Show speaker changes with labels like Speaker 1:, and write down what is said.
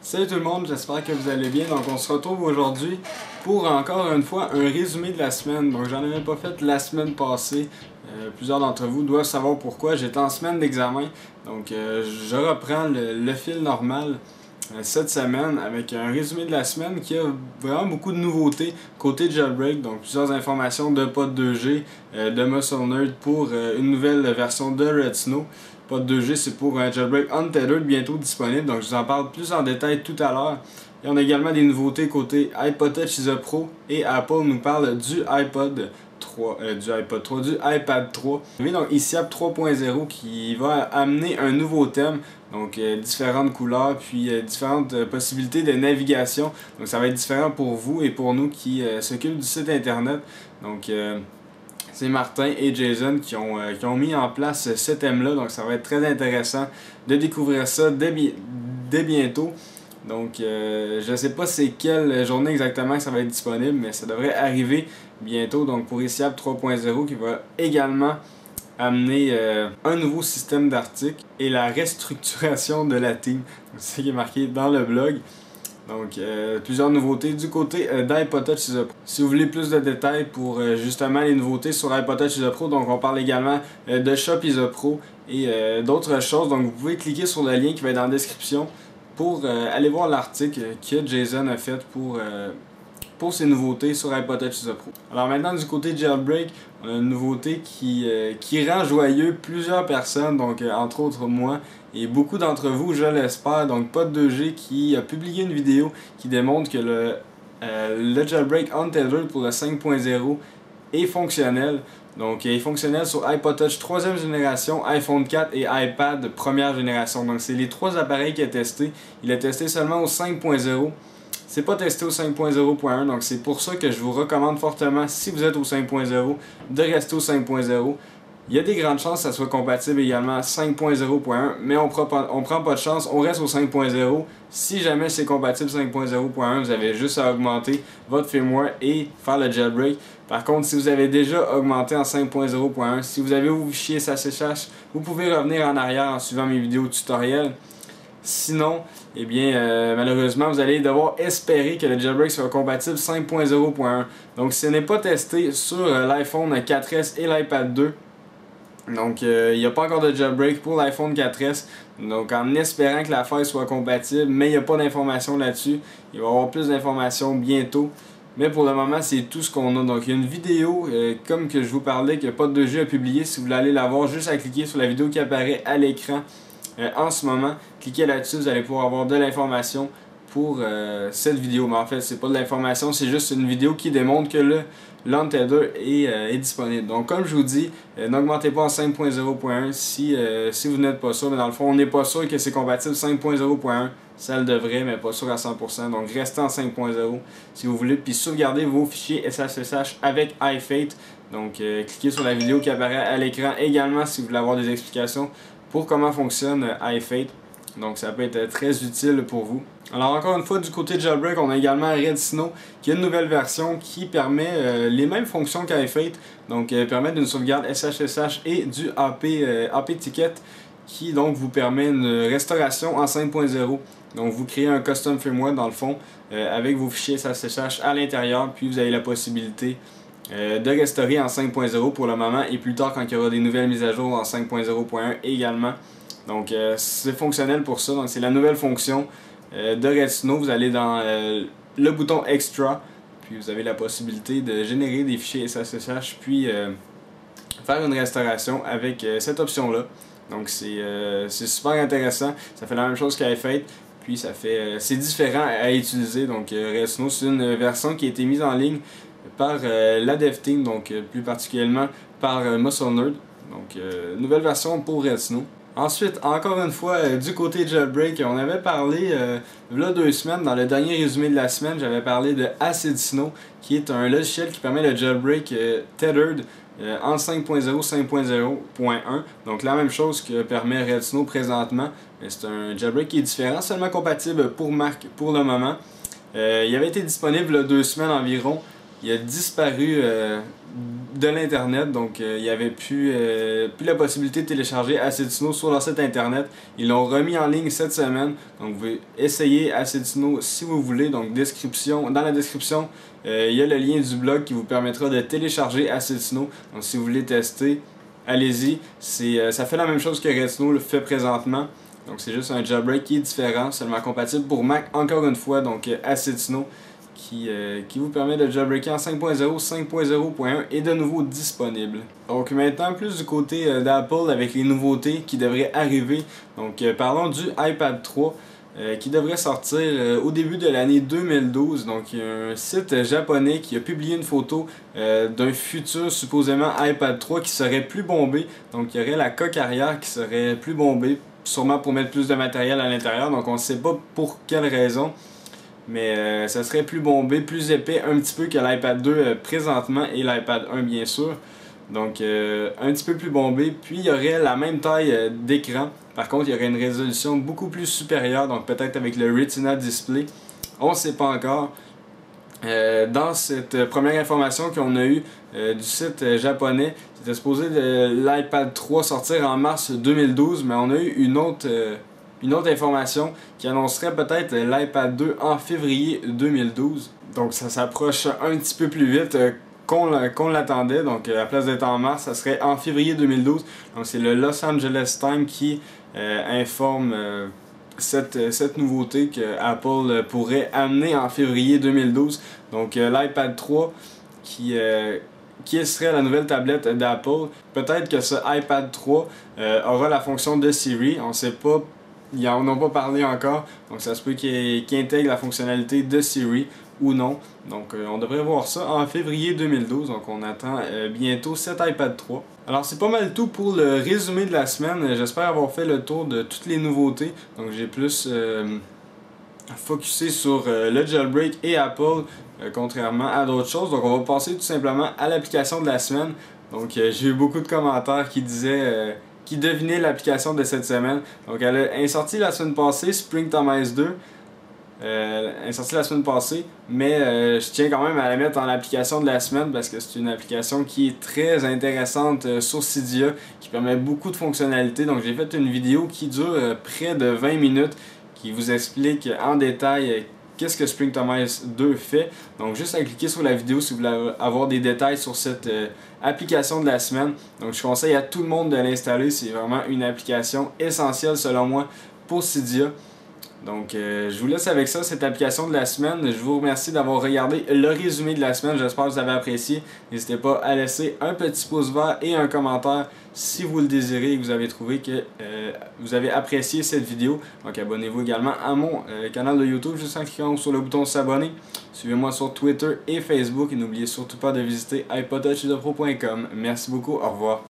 Speaker 1: Salut tout le monde, j'espère que vous allez bien. Donc on se retrouve aujourd'hui pour encore une fois un résumé de la semaine. Donc j'en avais pas fait la semaine passée. Plusieurs d'entre vous doivent savoir pourquoi. J'étais en semaine d'examen. Donc je reprends le fil normal cette semaine avec un résumé de la semaine qui a vraiment beaucoup de nouveautés côté Jailbreak. Donc plusieurs informations de Pod 2G, de Muscle Nerd pour une nouvelle version de Red Snow. Pod 2G, c'est pour un Jailbreak Untethered bientôt disponible, donc je vous en parle plus en détail tout à l'heure. Et on a également des nouveautés côté iPod Touch ISO Pro et Apple nous parle du iPad 3. Du iPad 3. Donc ICAP 3.0 qui va amener un nouveau thème, donc différentes couleurs, puis différentes possibilités de navigation. Donc ça va être différent pour vous et pour nous qui s'occupent du site internet. Donc c'est Martin et Jason qui ont mis en place ce thème-là, donc ça va être très intéressant de découvrir ça dès bientôt. Donc je ne sais pas c'est quelle journée exactement que ça va être disponible, mais ça devrait arriver bientôt. Donc pour ICAP 3.0 qui va également amener un nouveau système d'articles et la restructuration de la team. C'est ce qui est marqué dans le blog. Donc, plusieurs nouveautés du côté d'iPod Touch ISO Pro. Si vous voulez plus de détails pour justement les nouveautés sur iPod Touch ISO Pro, donc on parle également de Shop ISO Pro et d'autres choses. Donc, vous pouvez cliquer sur le lien qui va être dans la description pour aller voir l'article que Jason a fait pour ces nouveautés sur iPod Touch ISO Pro. Alors maintenant, du côté Jailbreak, on a une nouveauté qui rend joyeux plusieurs personnes, donc entre autres moi et beaucoup d'entre vous, je l'espère. Donc Pod 2G qui a publié une vidéo qui démontre que le Jailbreak Untethered pour le 5.0 est fonctionnel. Donc il est fonctionnel sur iPod Touch 3e génération, iPhone 4 et iPad 1re génération. Donc c'est les trois appareils qu'il a testé. Il a testé seulement au 5.0. C'est pas testé au 5.0.1, donc c'est pour ça que je vous recommande fortement, si vous êtes au 5.0, de rester au 5.0. Il y a des grandes chances que ça soit compatible également à 5.0.1, mais on prend pas de chance, on reste au 5.0. Si jamais c'est compatible 5.0.1, vous avez juste à augmenter votre firmware et faire le jailbreak. Par contre, si vous avez déjà augmenté en 5.0.1, si vous avez vos fichiers SSH, vous pouvez revenir en arrière en suivant mes vidéos tutoriels. Sinon, eh bien, malheureusement, vous allez devoir espérer que le jailbreak soit compatible 5.0.1. Donc, ce n'est pas testé sur l'iPhone 4S et l'iPad 2. Donc, il n'y a pas encore de jailbreak pour l'iPhone 4S. Donc, en espérant que l'affaire soit compatible, mais il n'y a pas d'informations là-dessus. Il va y avoir plus d'informations bientôt. Mais pour le moment, c'est tout ce qu'on a. Donc, il y a une vidéo, comme que je vous parlais, que Pod 2G a publié. Si vous voulez aller la voir, juste à cliquer sur la vidéo qui apparaît à l'écran. En ce moment, cliquez là-dessus, vous allez pouvoir avoir de l'information pour cette vidéo. Mais en fait, c'est pas de l'information, c'est juste une vidéo qui démontre que l'Untethered est disponible. Donc, comme je vous dis, n'augmentez pas en 5.0.1 si vous n'êtes pas sûr. Mais dans le fond, on n'est pas sûr que c'est compatible 5.0.1. Ça le devrait, mais pas sûr à 100%. Donc, restez en 5.0 si vous voulez. Puis, sauvegardez vos fichiers SSH avec iFate. Donc, cliquez sur la vidéo qui apparaît à l'écran également si vous voulez avoir des explications pour comment fonctionne iFate. Donc ça peut être très utile pour vous. Alors encore une fois, du côté de Jailbreak, on a également Red Snow qui a une nouvelle version qui permet les mêmes fonctions qu'iFate. Donc permet d'une sauvegarde SSH et du AP Ticket qui donc vous permet une restauration en 5.0. Donc vous créez un custom firmware dans le fond avec vos fichiers SSH à l'intérieur, puis vous avez la possibilité de restaurer en 5.0 pour le moment et plus tard quand il y aura des nouvelles mises à jour en 5.0.1 également. Donc c'est fonctionnel pour ça, donc c'est la nouvelle fonction de Red Snow. Vous allez dans le bouton Extra, puis vous avez la possibilité de générer des fichiers SSH puis faire une restauration avec cette option là. Donc c'est super intéressant, ça fait la même chose qu'iFate. Puis c'est différent à utiliser. Donc Red Snow, c'est une version qui a été mise en ligne par la Dev Team, donc plus particulièrement par Muscle Nerd. Donc nouvelle version pour Red Snow. Ensuite, encore une fois, du côté Jailbreak, on avait parlé il y a 2 semaines, dans le dernier résumé de la semaine, j'avais parlé de Acid Snow, qui est un logiciel qui permet le jailbreak tethered en 5.0 5.0.1. Donc la même chose que permet Red Snow présentement, mais c'est un jailbreak qui est différent, seulement compatible pour Mac pour le moment. Il avait été disponible il y a 2 semaines environ. Il a disparu de l'internet, donc il n'y avait plus la possibilité de télécharger Acid-Snow sur leur site internet. Ils l'ont remis en ligne cette semaine, donc vous pouvez essayer Acid-Snow si vous voulez. Donc dans la description, il y a le lien du blog qui vous permettra de télécharger Acid-Snow. Donc si vous voulez tester, allez-y. Ça fait la même chose que Redsnow le fait présentement. Donc c'est juste un jailbreak qui est différent, seulement compatible pour Mac encore une fois, donc Acid-Snow qui vous permet de jailbreaker en 5.0, 5.0.1 est de nouveau disponible. Donc maintenant plus du côté d'Apple avec les nouveautés qui devraient arriver. Donc parlons du iPad 3 qui devrait sortir au début de l'année 2012. Donc il y a un site japonais qui a publié une photo d'un futur supposément iPad 3 qui serait plus bombé. Donc il y aurait la coque arrière qui serait plus bombée, sûrement pour mettre plus de matériel à l'intérieur. Donc on ne sait pas pour quelle raison. Mais ça serait plus bombé, plus épais un petit peu que l'iPad 2 présentement et l'iPad 1 bien sûr. Donc un petit peu plus bombé. Puis il y aurait la même taille d'écran. Par contre il y aurait une résolution beaucoup plus supérieure. Donc peut-être avec le Retina Display. On ne sait pas encore. Dans cette première information qu'on a eue du site japonais, c'était supposé l'iPad 3 sortir en mars 2012. Mais on a eu une autre information qui annoncerait peut-être l'iPad 2 en février 2012. Donc ça s'approche un petit peu plus vite qu'on l'attendait. Donc à la place d'être en mars, ça serait en février 2012. Donc c'est le Los Angeles Times qui informe cette nouveauté que Apple pourrait amener en février 2012. Donc l'iPad 3 qui serait la nouvelle tablette d'Apple. Peut-être que ce iPad 3 aura la fonction de Siri. On ne sait pas. Ils n'en ont pas parlé encore, donc ça se peut qu'il intègre la fonctionnalité de Siri ou non. Donc on devrait voir ça en février 2012, donc on attend bientôt cet iPad 3. Alors c'est pas mal tout pour le résumé de la semaine. J'espère avoir fait le tour de toutes les nouveautés. Donc j'ai plus focusé sur le jailbreak et Apple, contrairement à d'autres choses. Donc on va passer tout simplement à l'application de la semaine. Donc j'ai eu beaucoup de commentaires qui disaient... qui devinait l'application de cette semaine. Donc elle est sortie la semaine passée, Springtomize 2. Elle est sortie la semaine passée, mais je tiens quand même à la mettre en application de la semaine parce que c'est une application qui est très intéressante sur Cydia, qui permet beaucoup de fonctionnalités. Donc j'ai fait une vidéo qui dure près de 20 minutes, qui vous explique en détail qu'est-ce que Springtomize 2 fait. Donc juste à cliquer sur la vidéo si vous voulez avoir des détails sur cette application de la semaine. Donc je conseille à tout le monde de l'installer. C'est vraiment une application essentielle selon moi pour Cydia. Donc je vous laisse avec ça, cette application de la semaine. Je vous remercie d'avoir regardé le résumé de la semaine. J'espère que vous avez apprécié. N'hésitez pas à laisser un petit pouce vert et un commentaire si vous le désirez et que vous avez trouvé que vous avez apprécié cette vidéo. Donc abonnez-vous également à mon canal de YouTube juste en cliquant sur le bouton s'abonner. Suivez-moi sur Twitter et Facebook et n'oubliez surtout pas de visiter iPodtouchthepro.com. Merci beaucoup, au revoir.